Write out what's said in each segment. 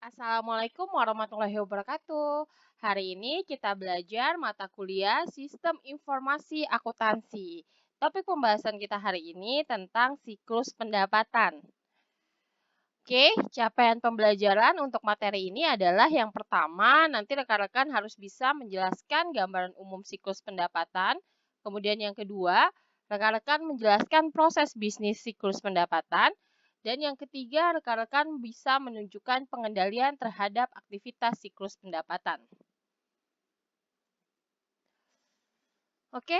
Assalamualaikum warahmatullahi wabarakatuh. Hari ini kita belajar mata kuliah Sistem Informasi Akuntansi. Topik pembahasan kita hari ini tentang siklus pendapatan. Oke, capaian pembelajaran untuk materi ini adalah yang pertama, nanti rekan-rekan harus bisa menjelaskan gambaran umum siklus pendapatan. Kemudian yang kedua, rekan-rekan menjelaskan proses bisnis siklus pendapatan. Dan yang ketiga, rekan-rekan bisa menunjukkan pengendalian terhadap aktivitas siklus pendapatan. Oke,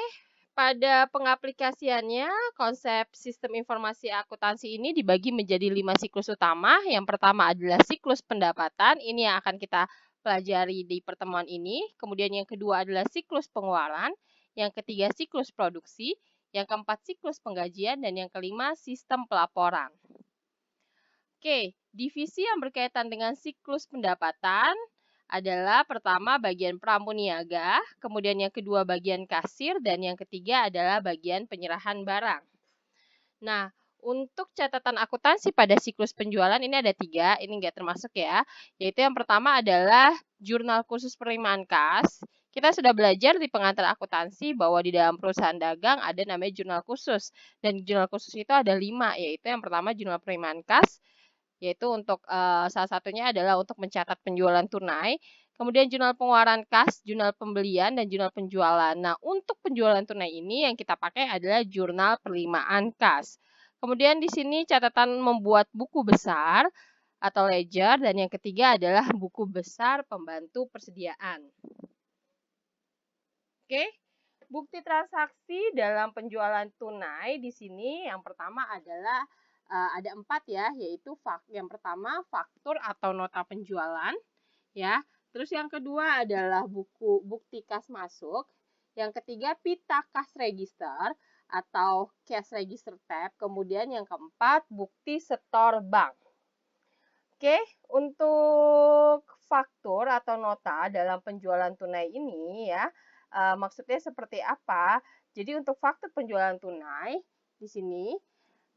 pada pengaplikasiannya, konsep sistem informasi akuntansi ini dibagi menjadi 5 siklus utama. Yang pertama adalah siklus pendapatan, ini yang akan kita pelajari di pertemuan ini. Kemudian yang kedua adalah siklus pengeluaran, yang ketiga siklus produksi, yang keempat siklus penggajian, dan yang kelima sistem pelaporan. Oke, divisi yang berkaitan dengan siklus pendapatan adalah pertama bagian pramuniaga, kemudian yang kedua bagian kasir, dan yang ketiga adalah bagian penyerahan barang. Nah, untuk catatan akuntansi pada siklus penjualan ini ada 3, ini nggak termasuk ya, yaitu yang pertama adalah jurnal khusus penerimaan kas. Kita sudah belajar di pengantar akuntansi bahwa di dalam perusahaan dagang ada namanya jurnal khusus, dan jurnal khusus itu ada 5, yaitu yang pertama jurnal penerimaan kas, yaitu untuk salah satunya adalah untuk mencatat penjualan tunai, kemudian jurnal pengeluaran kas, jurnal pembelian, dan jurnal penjualan. Nah, untuk penjualan tunai ini yang kita pakai adalah jurnal penerimaan kas. Kemudian di sini catatan membuat buku besar atau ledger, dan yang ketiga adalah buku besar pembantu persediaan. Oke, bukti transaksi dalam penjualan tunai di sini yang pertama adalah ada 4 ya, yaitu yang pertama faktur atau nota penjualan ya. Terus yang kedua adalah bukti kas masuk. Yang ketiga pita kas register atau cash register tab. Kemudian yang keempat bukti setor bank. Oke, untuk faktur atau nota dalam penjualan tunai ini ya, maksudnya seperti apa? Jadi untuk faktur penjualan tunai di sini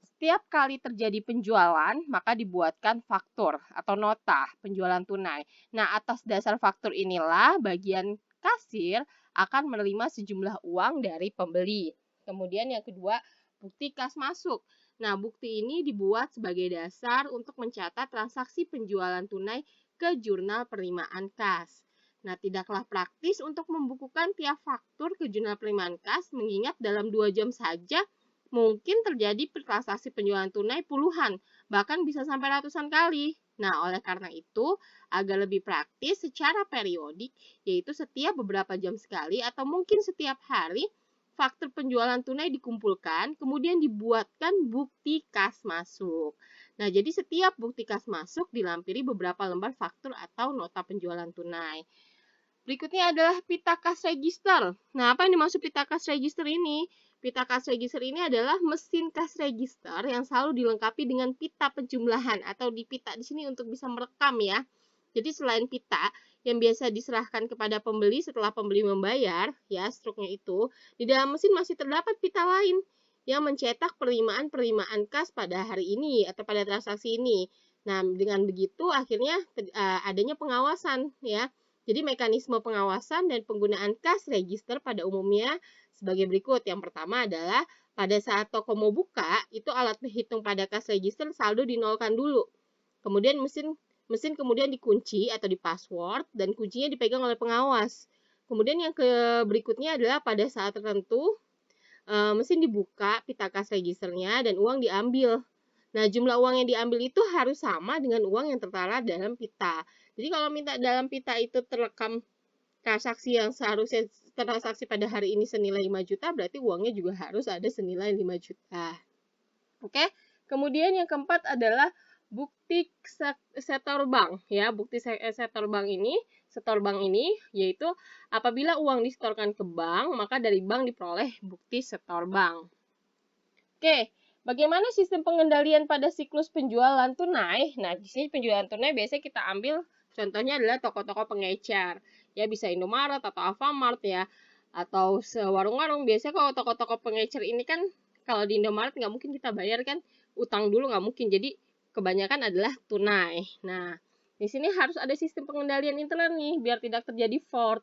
setiap kali terjadi penjualan, maka dibuatkan faktur atau nota penjualan tunai. Nah, atas dasar faktur inilah bagian kasir akan menerima sejumlah uang dari pembeli. Kemudian yang kedua, bukti kas masuk. Nah, bukti ini dibuat sebagai dasar untuk mencatat transaksi penjualan tunai ke jurnal penerimaan kas. Nah, tidaklah praktis untuk membukukan tiap faktur ke jurnal penerimaan kas, mengingat dalam 2 jam saja mungkin terjadi transaksi penjualan tunai puluhan, bahkan bisa sampai ratusan kali. Nah, oleh karena itu, agar lebih praktis secara periodik, yaitu setiap beberapa jam sekali atau mungkin setiap hari, faktur penjualan tunai dikumpulkan, kemudian dibuatkan bukti kas masuk. Nah, jadi setiap bukti kas masuk dilampiri beberapa lembar faktur atau nota penjualan tunai. Berikutnya adalah pita kas register. Nah, apa yang dimaksud pita kas register ini? Pita kas register ini adalah mesin kas register yang selalu dilengkapi dengan pita penjumlahan atau di pita di sini untuk bisa merekam ya. Jadi selain pita yang biasa diserahkan kepada pembeli setelah pembeli membayar, ya struknya itu, di dalam mesin masih terdapat pita lain yang mencetak penerimaan kas pada hari ini atau pada transaksi ini. Nah, dengan begitu akhirnya adanya pengawasan ya. Jadi mekanisme pengawasan dan penggunaan kas register pada umumnya sebagai berikut. Yang pertama adalah pada saat toko mau buka, itu alat penghitung pada kas register saldo dinolkan dulu. Kemudian mesin kemudian dikunci atau di password dan kuncinya dipegang oleh pengawas. Kemudian yang berikutnya adalah pada saat tertentu mesin dibuka pita kas registernya dan uang diambil. Nah, jumlah uang yang diambil itu harus sama dengan uang yang tertera dalam pita. Jadi kalau minta dalam pita itu terekam transaksi yang seharusnya transaksi pada hari ini senilai 5 juta, berarti uangnya juga harus ada senilai 5 juta. Oke, kemudian yang keempat adalah bukti setor bank ya. Bukti setor bank ini yaitu apabila uang disetorkan ke bank, maka dari bank diperoleh bukti setor bank. Oke, bagaimana sistem pengendalian pada siklus penjualan tunai? Nah, di sini penjualan tunai biasanya kita ambil contohnya adalah toko-toko pengecer. Ya, bisa Indomaret atau Alfamart ya. Atau warung-warung. Biasanya kalau toko-toko pengecer ini kan kalau di Indomaret nggak mungkin kita bayar kan utang dulu nggak mungkin. Jadi kebanyakan adalah tunai. Nah, Di sini harus ada sistem pengendalian internal nih, biar tidak terjadi fraud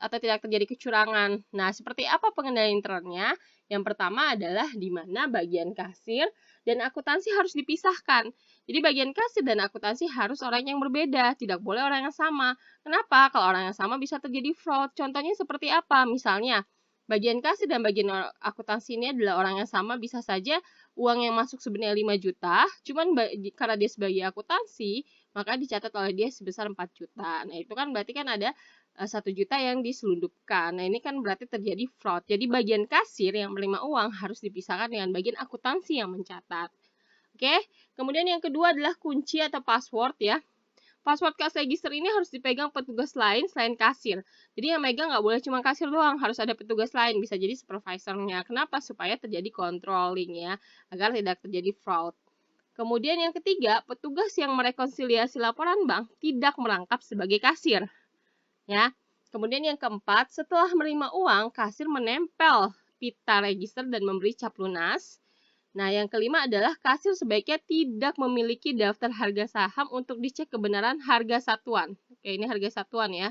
atau tidak terjadi kecurangan. Nah, seperti apa pengendalian internalnya? Yang pertama adalah di mana bagian kasir dan akuntansi harus dipisahkan. Jadi bagian kasir dan akuntansi harus orang yang berbeda, tidak boleh orang yang sama. Kenapa? Kalau orang yang sama bisa terjadi fraud. Contohnya seperti apa? Misalnya, bagian kasir dan bagian akuntansi ini adalah orang yang sama, bisa saja uang yang masuk sebenarnya 5 juta, cuman karena dia sebagai akuntansi, maka dicatat oleh dia sebesar 4 juta. Nah, itu kan berarti kan ada 1 juta yang diselundupkan. Nah, ini kan berarti terjadi fraud. Jadi bagian kasir yang menerima uang harus dipisahkan dengan bagian akuntansi yang mencatat. Oke, kemudian yang kedua adalah kunci atau password ya. Password cash register ini harus dipegang petugas lain selain kasir. Jadi yang megang nggak boleh cuma kasir doang, harus ada petugas lain, bisa jadi supervisornya. Kenapa? Supaya terjadi controlling ya, agar tidak terjadi fraud. Kemudian yang ketiga, petugas yang merekonsiliasi laporan bank tidak merangkap sebagai kasir. Ya. Kemudian yang keempat, setelah menerima uang, kasir menempel pita register dan memberi cap lunas. Nah, yang kelima adalah kasir sebaiknya tidak memiliki daftar harga saham untuk dicek kebenaran harga satuan. Oke, ini harga satuan ya.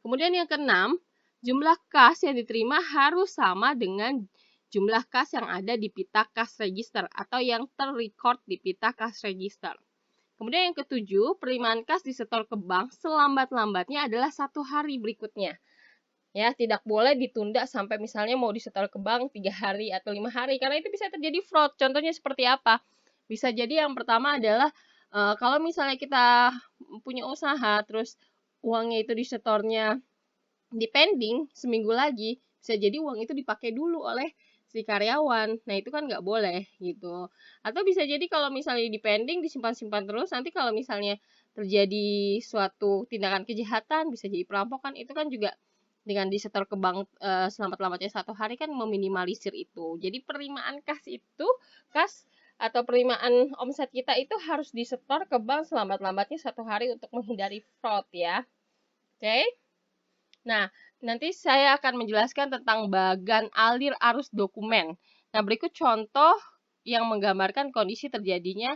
Kemudian yang keenam, jumlah kas yang diterima harus sama dengan jumlah kas yang ada di pita kas register atau yang terrecord di pita kas register. Kemudian yang ketujuh, penerimaan kas disetor ke bank selambat-lambatnya adalah 1 hari berikutnya. Ya, tidak boleh ditunda sampai misalnya mau disetor ke bank 3 hari atau 5 hari, karena itu bisa terjadi fraud. Contohnya seperti apa? Bisa jadi yang pertama adalah kalau misalnya kita punya usaha, terus uangnya itu disetornya di pending seminggu lagi, bisa jadi uang itu dipakai dulu oleh si karyawan. Nah, itu kan nggak boleh gitu. Atau bisa jadi kalau misalnya di pending disimpan-simpan terus, nanti kalau misalnya terjadi suatu tindakan kejahatan, bisa jadi perampokan, itu kan juga dengan disetor ke bank selambat-lambatnya 1 hari kan meminimalisir itu. Jadi penerimaan kas atau penerimaan omset kita itu harus disetor ke bank selambat-lambatnya 1 hari untuk menghindari fraud ya. Oke. Nah, nanti saya akan menjelaskan tentang bagan alir arus dokumen. Nah, berikut contoh yang menggambarkan kondisi terjadinya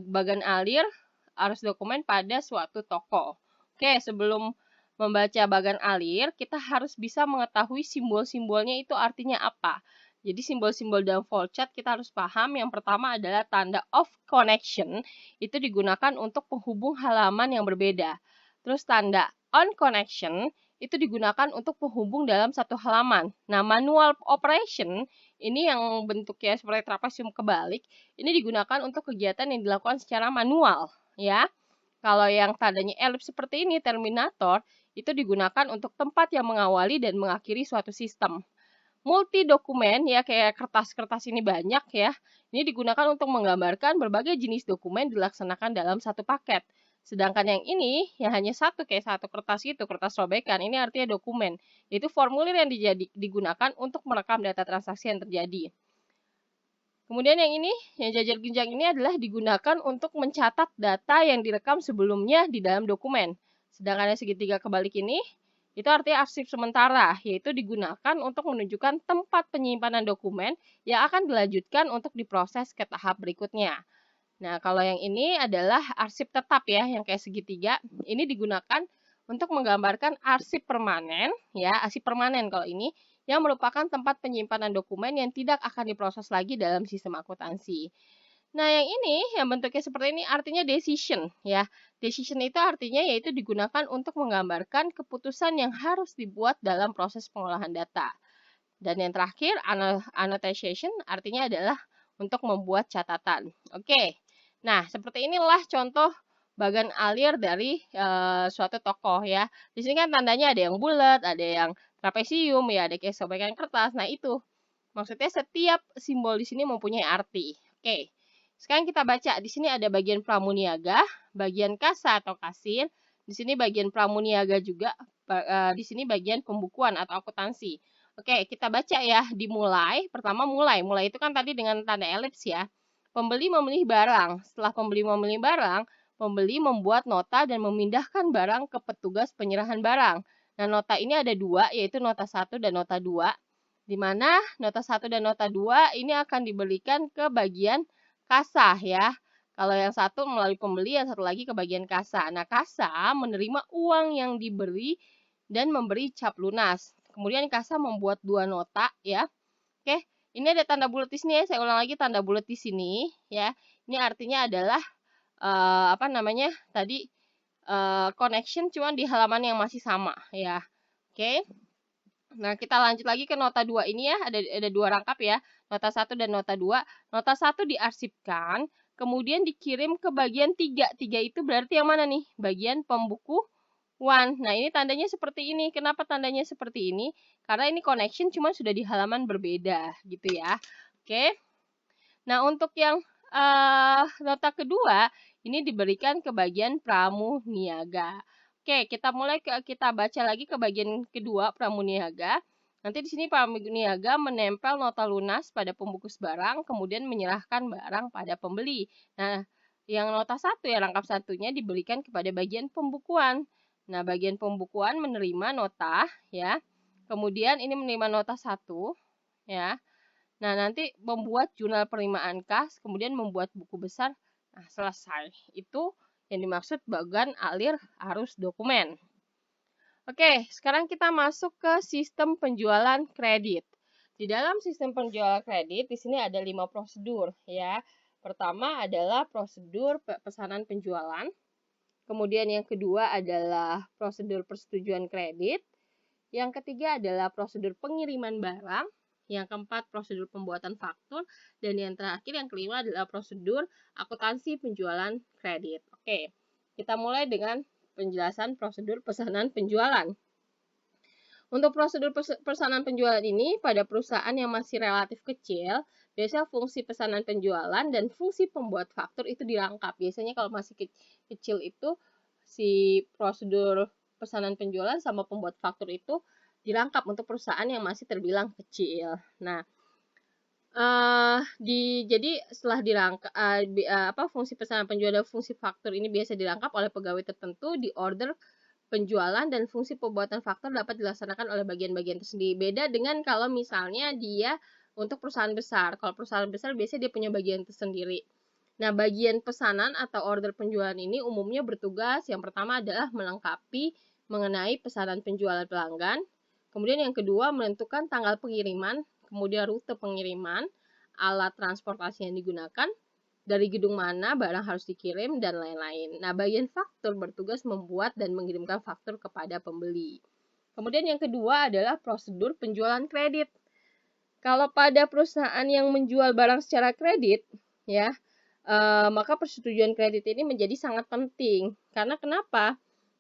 bagan alir arus dokumen pada suatu toko. Oke, sebelum membaca bagan alir, kita harus bisa mengetahui simbol-simbolnya itu artinya apa. Jadi simbol-simbol dalam flowchart kita harus paham. Yang pertama adalah tanda off connection, itu digunakan untuk penghubung halaman yang berbeda. Terus tanda on connection itu digunakan untuk penghubung dalam satu halaman. Nah, manual operation ini yang bentuknya seperti trapesium kebalik, ini digunakan untuk kegiatan yang dilakukan secara manual, ya. Kalau yang tandanya elips seperti ini, terminator, itu digunakan untuk tempat yang mengawali dan mengakhiri suatu sistem. Multi dokumen, ya kayak kertas-kertas ini banyak ya, ini digunakan untuk menggambarkan berbagai jenis dokumen dilaksanakan dalam satu paket. Sedangkan yang ini, yang hanya satu, kayak satu kertas itu, kertas robekan, ini artinya dokumen. Itu formulir yang digunakan untuk merekam data transaksi yang terjadi. Kemudian yang ini, yang jajar genjang ini adalah digunakan untuk mencatat data yang direkam sebelumnya di dalam dokumen. Sedangkan yang segitiga kebalik ini, itu artinya arsip sementara, yaitu digunakan untuk menunjukkan tempat penyimpanan dokumen yang akan dilanjutkan untuk diproses ke tahap berikutnya. Nah, kalau yang ini adalah arsip tetap ya, yang kayak segitiga. Ini digunakan untuk menggambarkan arsip permanen, ya, arsip permanen kalau ini, yang merupakan tempat penyimpanan dokumen yang tidak akan diproses lagi dalam sistem akuntansi. Nah, yang ini, yang bentuknya seperti ini artinya decision, ya. Decision itu artinya yaitu digunakan untuk menggambarkan keputusan yang harus dibuat dalam proses pengolahan data. Dan yang terakhir, annotation artinya adalah untuk membuat catatan. Oke, nah seperti inilah contoh bagan alir dari suatu tokoh ya. Di sini kan tandanya ada yang bulat, ada yang trapesium, ya ada kayak sobekan kertas. Nah itu maksudnya setiap simbol di sini mempunyai arti. Oke, sekarang kita baca. Di sini ada bagian pramuniaga, bagian kasa atau kasir. Di sini bagian pramuniaga juga. Di sini bagian pembukuan atau akuntansi. Oke, kita baca ya. Dimulai. Pertama mulai. Mulai itu kan tadi dengan tanda elips ya. Pembeli memilih barang. Setelah pembeli memilih barang, pembeli membuat nota dan memindahkan barang ke petugas penyerahan barang. Nah, nota ini ada dua, yaitu nota 1 dan nota 2. Di mana nota 1 dan nota 2 ini akan diberikan ke bagian kasa ya. Kalau yang satu melalui pembeli, yang satu lagi ke bagian kasa. Nah, kasa menerima uang yang diberi dan memberi cap lunas. Kemudian kasa membuat 2 nota ya. Oke, ini ada tanda bulat di sini ya. Saya ulang lagi tanda bulat di sini ya. Ini artinya adalah apa namanya? Tadi connection cuma di halaman yang masih sama ya. Oke. Nah, kita lanjut lagi ke nota 2 ini ya. Ada 2 rangkap ya. Nota 1 dan nota 2. Nota 1 diarsipkan, kemudian dikirim ke bagian 3. 3 itu berarti yang mana nih? Bagian pembukuan. Nah, ini tandanya seperti ini. Kenapa tandanya seperti ini? Karena ini connection cuma sudah di halaman berbeda gitu ya. Oke. Nah, untuk yang nota kedua ini diberikan ke bagian pramuniaga. Oke, kita baca lagi ke bagian kedua pramuniaga. Nanti di sini pramuniaga menempel nota lunas pada pembungkus barang, kemudian menyerahkan barang pada pembeli. Nah, yang nota 1 ya rangkap satunya diberikan kepada bagian pembukuan. Nah, bagian pembukuan menerima nota ya. Kemudian ini menerima nota 1 ya. Nah, nanti membuat jurnal penerimaan kas, kemudian membuat buku besar. Nah, selesai. Itu yang dimaksud bagian alir arus dokumen. Oke, sekarang kita masuk ke sistem penjualan kredit. Di dalam sistem penjualan kredit, di sini ada 5 prosedur ya. Pertama adalah prosedur pesanan penjualan. Kemudian yang kedua adalah prosedur persetujuan kredit. Yang ketiga adalah prosedur pengiriman barang. Yang keempat, prosedur pembuatan faktur. Dan yang terakhir, yang kelima adalah prosedur akuntansi penjualan kredit. Oke, kita mulai dengan penjelasan prosedur pesanan penjualan. Untuk prosedur pesanan penjualan ini, pada perusahaan yang masih relatif kecil, biasanya fungsi pesanan penjualan dan fungsi pembuat faktur itu dirangkap. Biasanya kalau masih kecil itu, si prosedur pesanan penjualan sama pembuat faktur itu dirangkap untuk perusahaan yang masih terbilang kecil. Nah, jadi setelah dirangkap, fungsi pesanan penjualan dan fungsi faktur ini biasa dirangkap oleh pegawai tertentu di order penjualan, dan fungsi pembuatan faktur dapat dilaksanakan oleh bagian-bagian tersendiri. Beda dengan kalau misalnya dia untuk perusahaan besar. Kalau perusahaan besar biasanya dia punya bagian tersendiri. Nah, bagian pesanan atau order penjualan ini umumnya bertugas yang pertama adalah melengkapi mengenai pesanan penjualan pelanggan. Kemudian yang kedua, menentukan tanggal pengiriman, kemudian rute pengiriman, alat transportasi yang digunakan, dari gedung mana barang harus dikirim, dan lain-lain. Nah, bagian faktur bertugas membuat dan mengirimkan faktur kepada pembeli. Kemudian yang kedua adalah prosedur penjualan kredit. Kalau pada perusahaan yang menjual barang secara kredit, ya, maka persetujuan kredit ini menjadi sangat penting. Karena kenapa?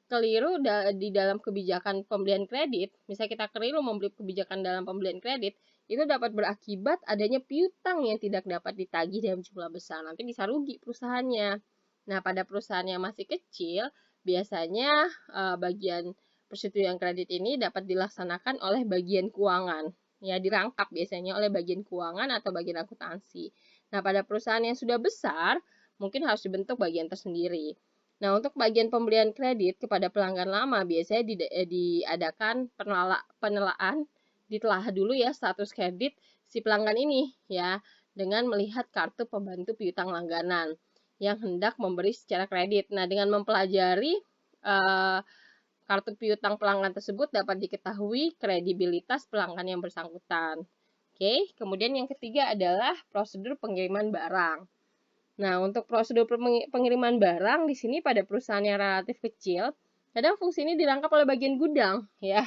Keliru di dalam kebijakan pembelian kredit, misalnya kita keliru membeli kebijakan dalam pembelian kredit, itu dapat berakibat adanya piutang yang tidak dapat ditagih dalam jumlah besar. Nanti bisa rugi perusahaannya. Nah, pada perusahaan yang masih kecil, biasanya bagian persetujuan kredit ini dapat dilaksanakan oleh bagian keuangan. Ya, dirangkap biasanya oleh bagian keuangan atau bagian akuntansi. Nah, pada perusahaan yang sudah besar, mungkin harus dibentuk bagian tersendiri. Nah, untuk bagian pembelian kredit kepada pelanggan lama biasanya diadakan penelaan, ditelah dulu ya status kredit si pelanggan ini ya, dengan melihat kartu pembantu piutang langganan yang hendak memberi secara kredit. Nah, dengan mempelajari kartu piutang pelanggan tersebut dapat diketahui kredibilitas pelanggan yang bersangkutan. Oke, kemudian yang ketiga adalah prosedur pengiriman barang. Nah, untuk prosedur pengiriman barang di sini pada perusahaan yang relatif kecil, kadang fungsi ini dirangkap oleh bagian gudang, ya.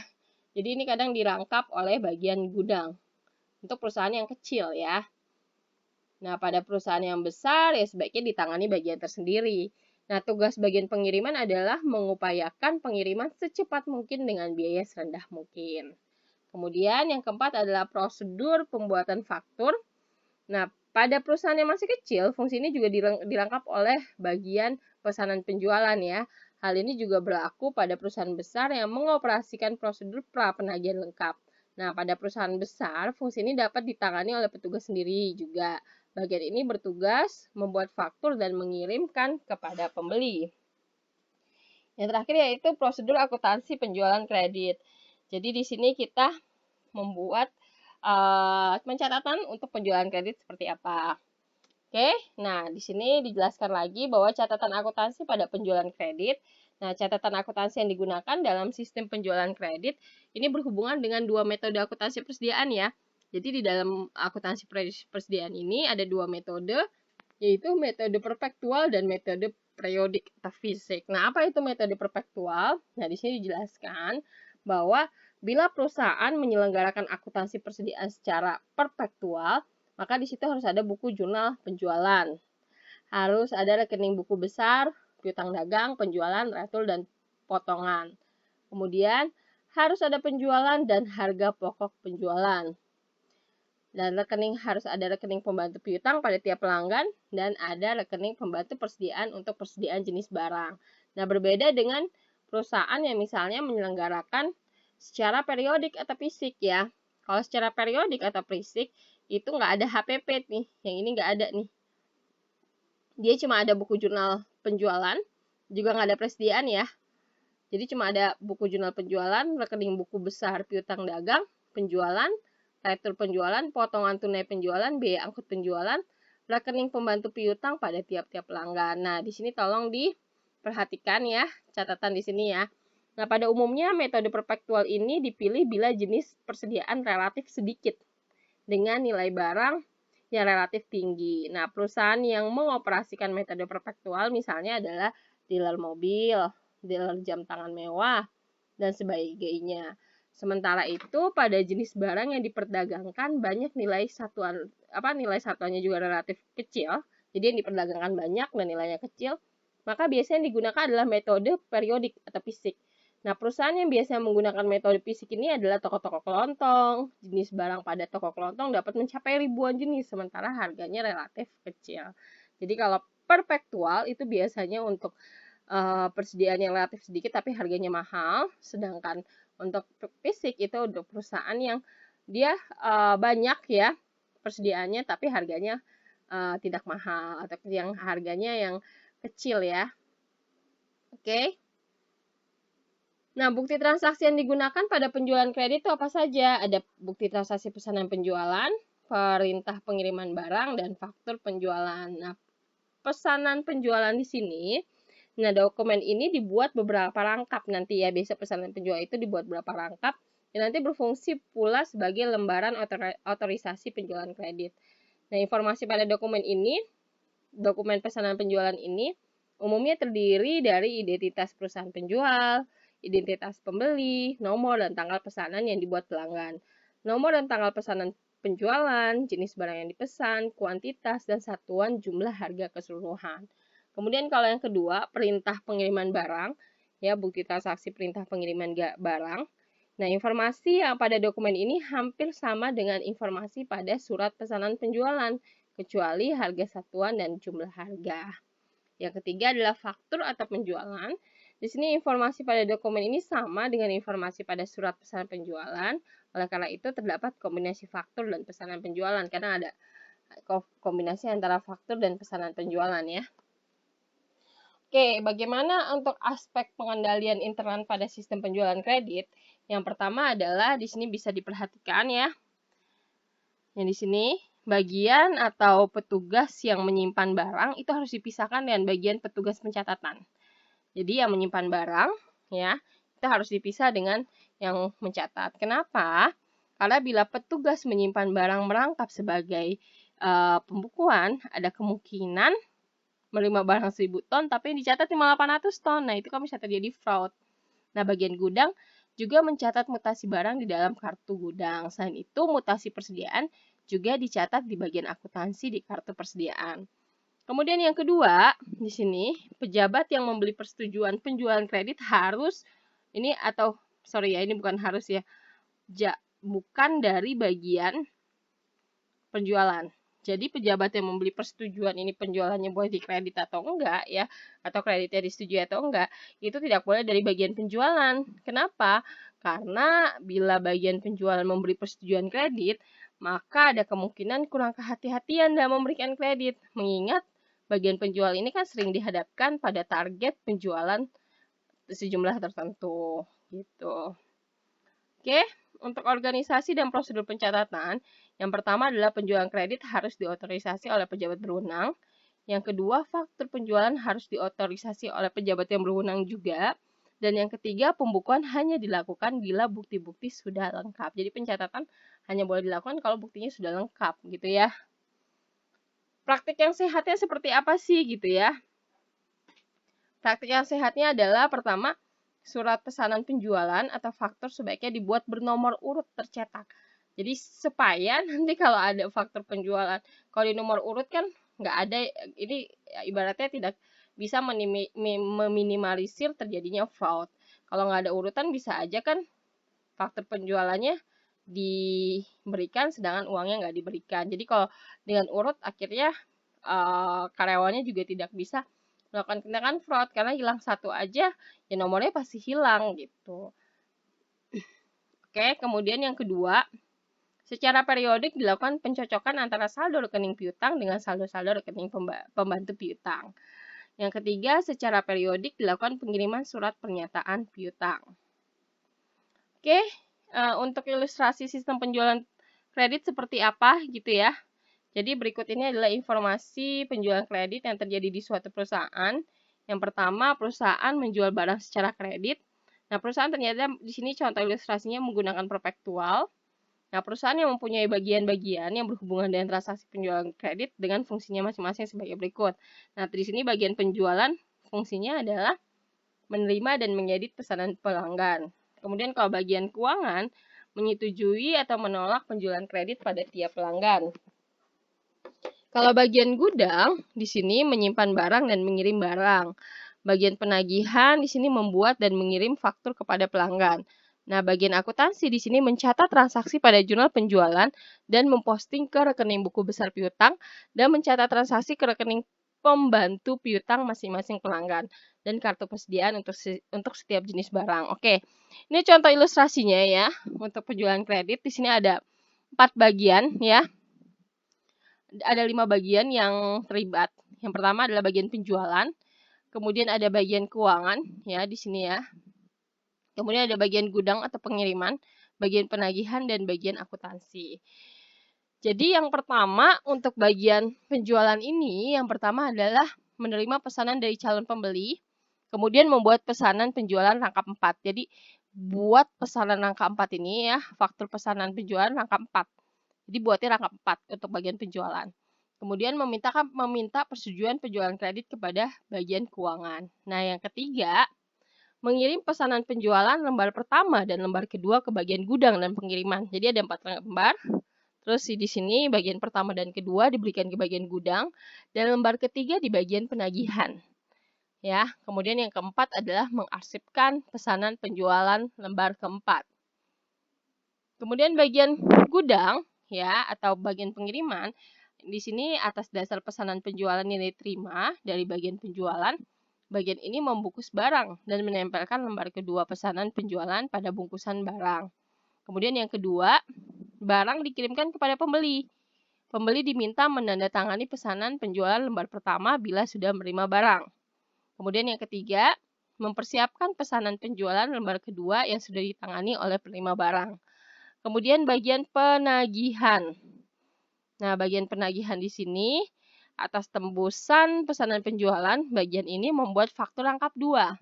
Jadi ini kadang dirangkap oleh bagian gudang untuk perusahaan yang kecil, ya. Nah, pada perusahaan yang besar ya sebaiknya ditangani bagian tersendiri. Nah, tugas bagian pengiriman adalah mengupayakan pengiriman secepat mungkin dengan biaya serendah mungkin. Kemudian yang keempat adalah prosedur pembuatan faktur. Nah, pada perusahaan yang masih kecil, fungsi ini juga dirangkap oleh bagian pesanan penjualan ya. Hal ini juga berlaku pada perusahaan besar yang mengoperasikan prosedur pra-penagihan lengkap. Nah, pada perusahaan besar, fungsi ini dapat ditangani oleh petugas sendiri juga. Bagian ini bertugas membuat faktur dan mengirimkan kepada pembeli. Yang terakhir yaitu prosedur akuntansi penjualan kredit. Jadi di sini kita membuat pencatatan untuk penjualan kredit seperti apa. Oke, nah di sini dijelaskan lagi bahwa catatan akuntansi pada penjualan kredit. Nah, catatan akuntansi yang digunakan dalam sistem penjualan kredit ini berhubungan dengan dua metode akuntansi persediaan ya. Jadi di dalam akuntansi persediaan ini ada dua metode, yaitu metode perpetual dan metode periodik atau fisik. Nah, apa itu metode perpetual? Nah, di sini dijelaskan bahwa bila perusahaan menyelenggarakan akuntansi persediaan secara perpetual, maka di situ harus ada buku jurnal penjualan. Harus ada rekening buku besar, piutang dagang, penjualan, retul, dan potongan. Kemudian harus ada penjualan dan harga pokok penjualan. Dan harus ada rekening pembantu piutang pada tiap pelanggan dan ada rekening pembantu persediaan untuk persediaan jenis barang. Nah, berbeda dengan perusahaan yang misalnya menyelenggarakan secara periodik atau fisik ya. Kalau secara periodik atau fisik itu nggak ada HPP nih, yang ini nggak ada nih. Dia cuma ada buku jurnal penjualan, juga nggak ada persediaan ya. Jadi cuma ada buku jurnal penjualan, rekening buku besar piutang dagang, penjualan, retur penjualan, potongan tunai penjualan, biaya angkut penjualan, rekening pembantu piutang pada tiap-tiap pelanggan. Nah, di sini tolong diperhatikan ya, catatan di sini ya. Nah, pada umumnya metode perpetual ini dipilih bila jenis persediaan relatif sedikit dengan nilai barang yang relatif tinggi. Nah, perusahaan yang mengoperasikan metode perpetual misalnya adalah dealer mobil, dealer jam tangan mewah, dan sebagainya. Sementara itu, pada jenis barang yang diperdagangkan banyak nilai satuannya juga relatif kecil, jadi yang diperdagangkan banyak dan nilainya kecil, maka biasanya digunakan adalah metode periodik atau fisik. Nah, perusahaan yang biasanya menggunakan metode fisik ini adalah toko-toko kelontong. Jenis barang pada toko kelontong dapat mencapai ribuan jenis, sementara harganya relatif kecil. Jadi kalau perpetual itu biasanya untuk persediaan yang relatif sedikit tapi harganya mahal, sedangkan untuk fisik itu untuk perusahaan yang dia banyak ya persediaannya tapi harganya tidak mahal atau yang harganya yang kecil ya. Oke. Nah, bukti transaksi yang digunakan pada penjualan kredit itu apa saja? Ada bukti transaksi pesanan penjualan, perintah pengiriman barang, dan faktur penjualan. Nah, pesanan penjualan di sini, nah dokumen ini dibuat beberapa rangkap nanti ya. Biasa pesanan penjualan itu dibuat beberapa rangkap dan nanti berfungsi pula sebagai lembaran otorisasi penjualan kredit. Nah, informasi pada dokumen ini, dokumen pesanan penjualan ini, umumnya terdiri dari identitas perusahaan penjual, identitas pembeli, nomor dan tanggal pesanan yang dibuat pelanggan. Nomor dan tanggal pesanan penjualan, jenis barang yang dipesan, kuantitas, dan satuan jumlah harga keseluruhan. Kemudian kalau yang kedua, perintah pengiriman barang, ya bukti transaksi perintah pengiriman barang. Nah, informasi yang pada dokumen ini hampir sama dengan informasi pada surat pesanan penjualan, kecuali harga satuan dan jumlah harga. Yang ketiga adalah faktur atau penjualan. Di sini informasi pada dokumen ini sama dengan informasi pada surat pesanan penjualan. Oleh karena itu terdapat kombinasi faktur dan pesanan penjualan karena ada kombinasi antara faktur dan pesanan penjualan ya. Oke, bagaimana untuk aspek pengendalian internal pada sistem penjualan kredit? Yang pertama adalah di sini bisa diperhatikan ya. Yang di sini bagian atau petugas yang menyimpan barang itu harus dipisahkan dengan bagian petugas pencatatan. Jadi yang menyimpan barang ya, itu harus dipisah dengan yang mencatat. Kenapa? Karena bila petugas menyimpan barang merangkap sebagai pembukuan, ada kemungkinan menerima barang 1000 ton tapi yang dicatat cuma 800 ton. Nah, itu kan bisa terjadi fraud. Nah, bagian gudang juga mencatat mutasi barang di dalam kartu gudang. Selain itu, mutasi persediaan juga dicatat di bagian akuntansi di kartu persediaan. Kemudian yang kedua, di sini pejabat yang membeli persetujuan penjualan kredit harus ini ini bukan harus ya. Bukan dari bagian penjualan. Jadi pejabat yang membeli persetujuan ini penjualannya boleh dikredit atau enggak ya, atau kreditnya disetujui atau enggak, itu tidak boleh dari bagian penjualan. Kenapa? Karena bila bagian penjualan memberi persetujuan kredit, maka ada kemungkinan kurang kehati-hatian dalam memberikan kredit, mengingat bagian penjual ini kan sering dihadapkan pada target penjualan sejumlah tertentu gitu. Oke, untuk organisasi dan prosedur pencatatan, Yang pertama adalah penjualan kredit harus diotorisasi oleh pejabat berwenang. Yang kedua, faktur penjualan harus diotorisasi oleh pejabat yang berwenang juga. Dan yang ketiga, pembukuan hanya dilakukan bila bukti-bukti sudah lengkap. Jadi pencatatan hanya boleh dilakukan kalau buktinya sudah lengkap gitu ya. Praktik yang sehatnya seperti apa sih gitu ya? Praktik yang sehatnya adalah pertama, surat pesanan penjualan atau faktur sebaiknya dibuat bernomor urut tercetak. Jadi supaya nanti kalau ada faktur penjualan, kalau di nomor urut kan nggak ada, ini ibaratnya tidak bisa meminimalisir terjadinya fraud. Kalau nggak ada urutan bisa aja kan faktur penjualannya diberikan sedangkan uangnya nggak diberikan. Jadi kalau dengan urut akhirnya karyawannya juga tidak bisa melakukan tindakan fraud karena hilang satu aja ya nomornya pasti hilang gitu. Oke, kemudian yang kedua, secara periodik dilakukan pencocokan antara saldo rekening piutang dengan saldo-saldo rekening pembantu piutang. Yang ketiga, secara periodik dilakukan pengiriman surat pernyataan piutang. Oke, untuk ilustrasi sistem penjualan kredit seperti apa gitu ya. Jadi berikut ini adalah informasi penjualan kredit yang terjadi di suatu perusahaan. Yang pertama, perusahaan menjual barang secara kredit. Nah, perusahaan ternyata di sini contoh ilustrasinya menggunakan perpetual. Nah, perusahaan yang mempunyai bagian-bagian yang berhubungan dengan transaksi penjualan kredit dengan fungsinya masing-masing sebagai berikut. Nah, di sini bagian penjualan fungsinya adalah menerima dan mengedit pesanan pelanggan. Kemudian kalau bagian keuangan, menyetujui atau menolak penjualan kredit pada tiap pelanggan. Kalau bagian gudang, di sini menyimpan barang dan mengirim barang. Bagian penagihan di sini membuat dan mengirim faktur kepada pelanggan. Nah, bagian akuntansi di sini mencatat transaksi pada jurnal penjualan dan memposting ke rekening buku besar piutang dan mencatat transaksi ke rekening pembantu piutang masing-masing pelanggan dan kartu persediaan untuk setiap jenis barang. Oke, ini contoh ilustrasinya ya untuk penjualan kredit. Di sini ada 4 bagian ya. Ada 5 bagian yang terlibat. Yang pertama adalah bagian penjualan, kemudian ada bagian keuangan ya di sini ya. Kemudian ada bagian gudang atau pengiriman, bagian penagihan, dan bagian akuntansi. Jadi yang pertama untuk bagian penjualan ini, yang pertama adalah menerima pesanan dari calon pembeli, kemudian membuat pesanan penjualan rangkap 4. Jadi buat pesanan rangkap 4 ini ya, faktur pesanan penjualan rangkap 4. Jadi buatnya rangkap 4 untuk bagian penjualan. Kemudian meminta persetujuan penjualan kredit kepada bagian keuangan. Nah, yang ketiga, mengirim pesanan penjualan lembar pertama dan lembar kedua ke bagian gudang dan pengiriman. Jadi ada 4 lembar. Terus di sini bagian pertama dan kedua diberikan ke bagian gudang dan lembar ketiga di bagian penagihan. Ya, kemudian yang keempat adalah mengarsipkan pesanan penjualan lembar keempat. Kemudian bagian gudang ya atau bagian pengiriman di sini atas dasar pesanan penjualan yang diterima dari bagian penjualan. Bagian ini membungkus barang dan menempelkan lembar kedua pesanan penjualan pada bungkusan barang. Kemudian yang kedua, barang dikirimkan kepada pembeli. Pembeli diminta menandatangani pesanan penjualan lembar pertama bila sudah menerima barang. Kemudian yang ketiga, mempersiapkan pesanan penjualan lembar kedua yang sudah ditangani oleh penerima barang. Kemudian bagian penagihan. Nah, bagian penagihan di sini atas tembusan pesanan penjualan, bagian ini membuat faktur rangkap 2.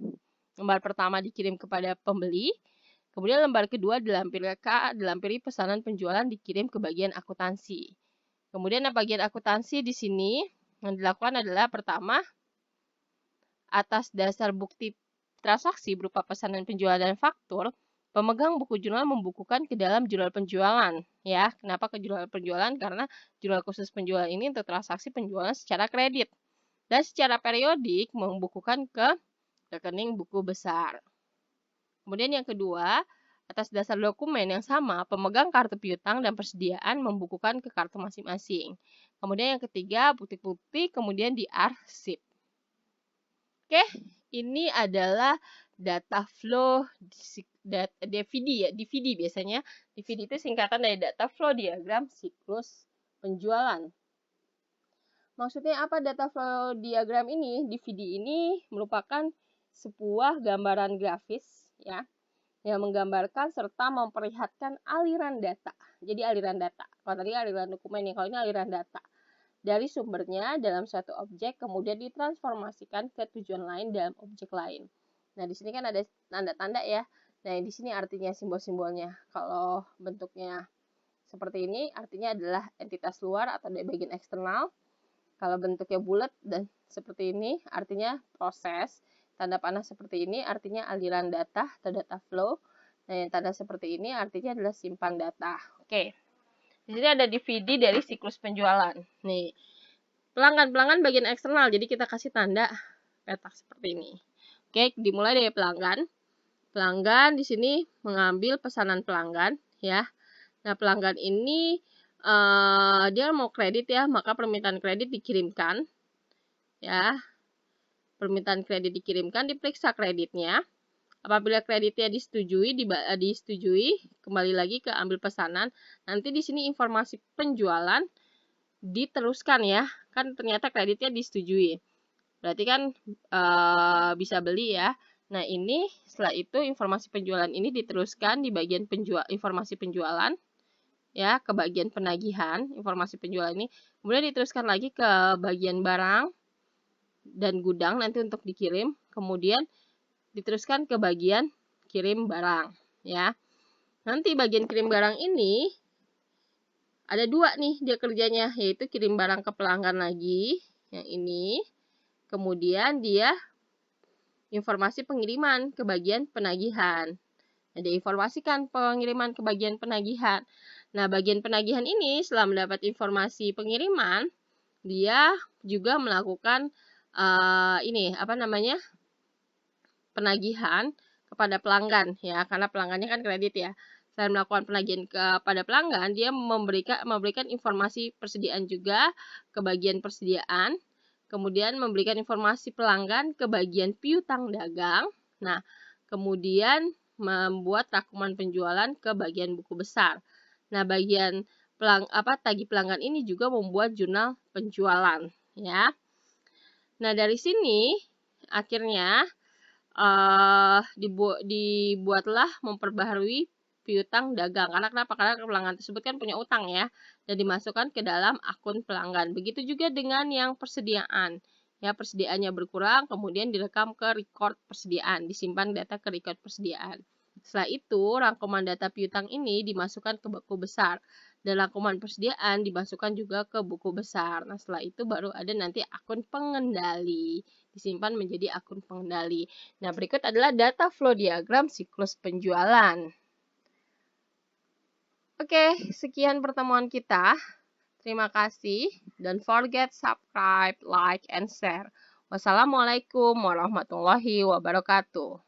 Lembar pertama dikirim kepada pembeli, kemudian lembar kedua dilampiri pesanan penjualan dikirim ke bagian akuntansi. Kemudian bagian akuntansi di sini yang dilakukan adalah pertama, atas dasar bukti transaksi berupa pesanan penjualan dan faktur, pemegang buku jurnal membukukan ke dalam jurnal penjualan. Ya, kenapa ke jurnal penjualan? Karena jurnal khusus penjualan ini untuk transaksi penjualan secara kredit. Dan secara periodik membukukan ke rekening buku besar. Kemudian yang kedua, atas dasar dokumen yang sama, pemegang kartu piutang dan persediaan membukukan ke kartu masing-masing. Kemudian yang ketiga, bukti-bukti kemudian diarsip. Oke, ini adalah data flow DVD ya, DVD biasanya. DVD itu singkatan dari data flow diagram siklus penjualan. Maksudnya apa data flow diagram ini? DVD ini merupakan sebuah gambaran grafis ya yang menggambarkan serta memperlihatkan aliran data. Jadi aliran data. Kalau tadi aliran dokumen nih, kalau ini aliran data. Dari sumbernya dalam suatu objek, kemudian ditransformasikan ke tujuan lain dalam objek lain. Nah, di sini kan ada tanda-tanda ya. Nah, di sini artinya simbol-simbolnya. Kalau bentuknya seperti ini, artinya adalah entitas luar atau dari bagian eksternal. Kalau bentuknya bulat dan seperti ini, artinya proses. Tanda panah seperti ini, artinya aliran data atau data flow. Nah, yang tanda seperti ini artinya adalah simpan data. Oke. Di sini ada DVD dari siklus penjualan. Nih, pelanggan bagian eksternal. Jadi kita kasih tanda petak seperti ini. Oke, dimulai dari pelanggan. Pelanggan di sini mengambil pesanan pelanggan, ya. Nah, pelanggan ini dia mau kredit ya, maka permintaan kredit dikirimkan, ya. Permintaan kredit dikirimkan, diperiksa kreditnya. Apabila kreditnya disetujui, kembali lagi ke ambil pesanan. Nanti di sini informasi penjualan diteruskan ya, kan ternyata kreditnya disetujui. Berarti kan bisa beli ya. Nah, ini setelah itu informasi penjualan ini diteruskan di bagian informasi penjualan ya, ke bagian penagihan, informasi penjualan ini. Kemudian diteruskan lagi ke bagian barang dan gudang nanti untuk dikirim. Kemudian diteruskan ke bagian kirim barang ya. Nanti bagian kirim barang ini ada dua nih dia kerjanya, yaitu kirim barang ke pelanggan lagi yang ini. Kemudian dia informasi pengiriman ke bagian penagihan. Nah, dia informasikan pengiriman ke bagian penagihan. Nah, bagian penagihan ini setelah mendapat informasi pengiriman, dia juga melakukan penagihan kepada pelanggan ya, karena pelanggannya kan kredit ya. Selain melakukan penagihan kepada pelanggan, dia memberikan informasi persediaan juga ke bagian persediaan, kemudian memberikan informasi pelanggan ke bagian piutang dagang. Nah, kemudian membuat rangkuman penjualan ke bagian buku besar. Nah, bagian tagih pelanggan ini juga membuat jurnal penjualan ya. Nah, dari sini akhirnya dibuatlah memperbaharui piutang dagang. Karena kenapa? Karena pelanggan tersebut kan punya utang ya, dan dimasukkan ke dalam akun pelanggan. Begitu juga dengan yang persediaan. Ya, persediaannya berkurang, kemudian direkam ke record persediaan, disimpan data ke record persediaan. Setelah itu, rangkuman data piutang ini dimasukkan ke buku besar. Dan rangkuman persediaan dimasukkan juga ke buku besar. Nah, setelah itu baru ada nanti akun pengendali. Disimpan menjadi akun pengendali. Nah, berikut adalah data flow diagram siklus penjualan. Oke, sekian pertemuan kita. Terima kasih. Don't forget subscribe, like, and share. Wassalamualaikum warahmatullahi wabarakatuh.